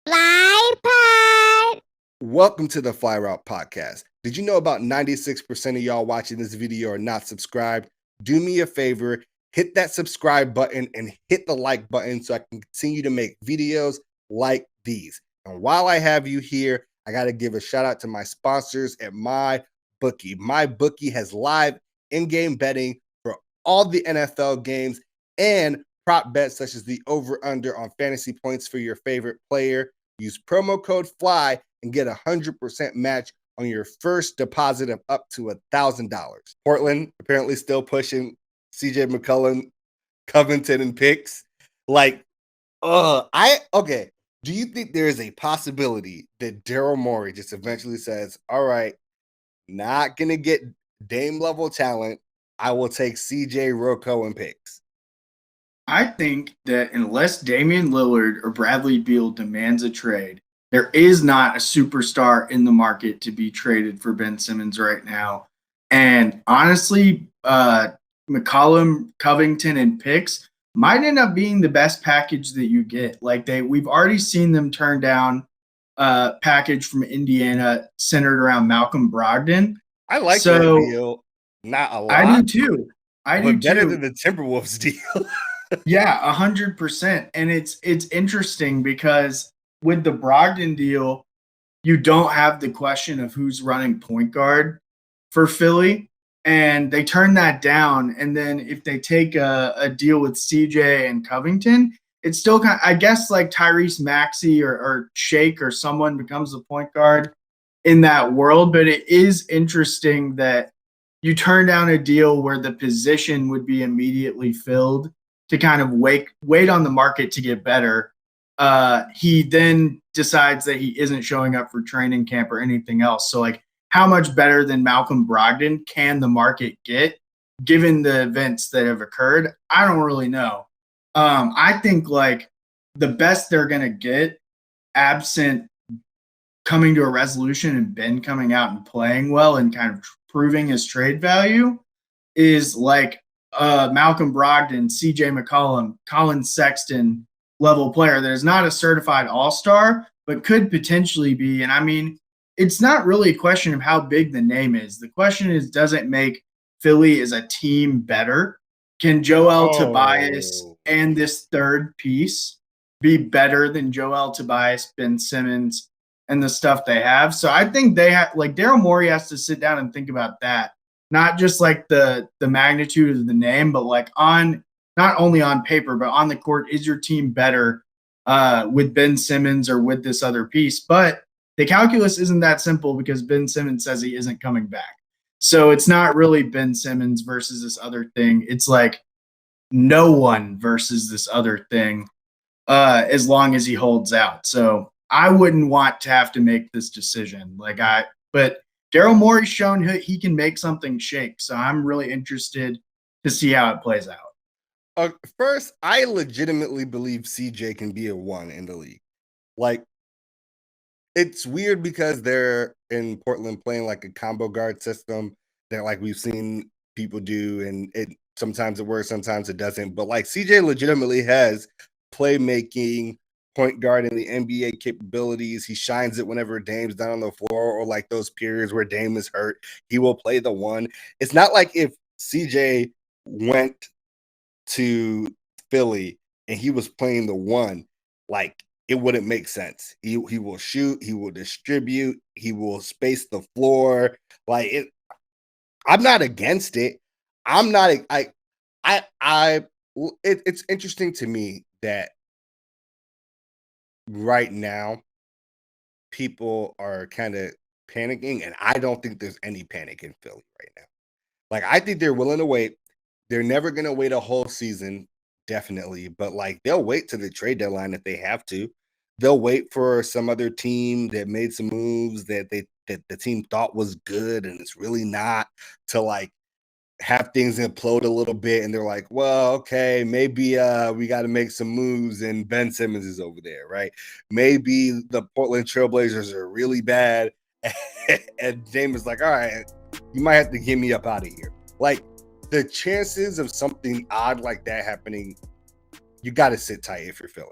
Fly Pod. Welcome to the Fly Route Podcast. Did you know about 96% of y'all watching this video are not subscribed? Do me a favor, hit that subscribe button and hit the like button so I can continue to make videos like these. And while I have you here, I got to give a shout out to my sponsors at MyBookie. MyBookie has live in-game betting for all the NFL games and prop bets such as the over-under on fantasy points for your favorite player. Use promo code FLY and get 100% match on your first deposit of up to $1,000. Portland apparently still pushing CJ McCollum, Covington, and picks. Do you think there is a possibility that Daryl Morey just eventually says, all right, not going to get Dame level talent. I will take CJ, Rocco, and picks? I think that unless Damian Lillard or Bradley Beal demands a trade, there is not a superstar in the market to be traded for Ben Simmons right now. And honestly, McCollum, Covington, and picks might end up being the best package that you get. We've already seen them turn down a package from Indiana centered around Malcolm Brogdon. I like that deal. Not a lot. I do too. Better than the Timberwolves deal. Yeah, 100%. And it's interesting because with the Brogdon deal, you don't have the question of who's running point guard for Philly. And they turn that down. And then if they take a deal with CJ and Covington, it's still kind of, I guess, like Tyrese Maxey or Shake or someone becomes the point guard in that world. But it is interesting that you turn down a deal where the position would be immediately filled to kind of wait on the market to get better. He then decides that he isn't showing up for training camp or anything else. So, how much better than Malcolm Brogdon can the market get given the events that have occurred? I don't really know. I think, the best they're going to get, absent coming to a resolution and Ben coming out and playing well and kind of proving his trade value, is Malcolm Brogdon, CJ McCollum, Colin Sexton level player that is not a certified all-star, but could potentially be. And I mean, it's not really a question of how big the name is. The question is, does it make Philly as a team better? Can Joel Tobias and this third piece be better than Joel Tobias, Ben Simmons, and the stuff they have? So I think they have, Daryl Morey has to sit down and think about that. Not just the magnitude of the name, but on not only on paper, but on the court, is your team better with Ben Simmons or with this other piece? But the calculus isn't that simple because Ben Simmons says he isn't coming back. So it's not really Ben Simmons versus this other thing. It's no one versus this other thing as long as he holds out. So I wouldn't want to have to make this decision. But Daryl Morey's shown he can make something shake. So I'm really interested to see how it plays out. First, I legitimately believe CJ can be a one in the league. It's weird because they're in Portland playing a combo guard system that we've seen people do, and it sometimes it works, sometimes it doesn't. But CJ legitimately has playmaking, point guard in the NBA capabilities. He shines it whenever Dame's not on the floor or those periods where Dame is hurt. He will play the one. It's not like if CJ went to Philly and he was playing the one, it wouldn't make sense. He will shoot, he will distribute, he will space the floor. I'm not against it. It's interesting to me that right now people are kind of panicking, and I don't think there's any panic in Philly right now. I think they're willing to wait. They're never going to wait a whole season, definitely, but they'll wait to the trade deadline if they have to. They'll wait for some other team that made some moves that the team thought was good and it's really not, to have things implode a little bit, and they're well, okay, maybe we got to make some moves, and Ben Simmons is over there, right? Maybe the Portland Trailblazers are really bad, and Dame is all right, you might have to get me up out of here. The chances of something odd like that happening, you got to sit tight if you're Philly.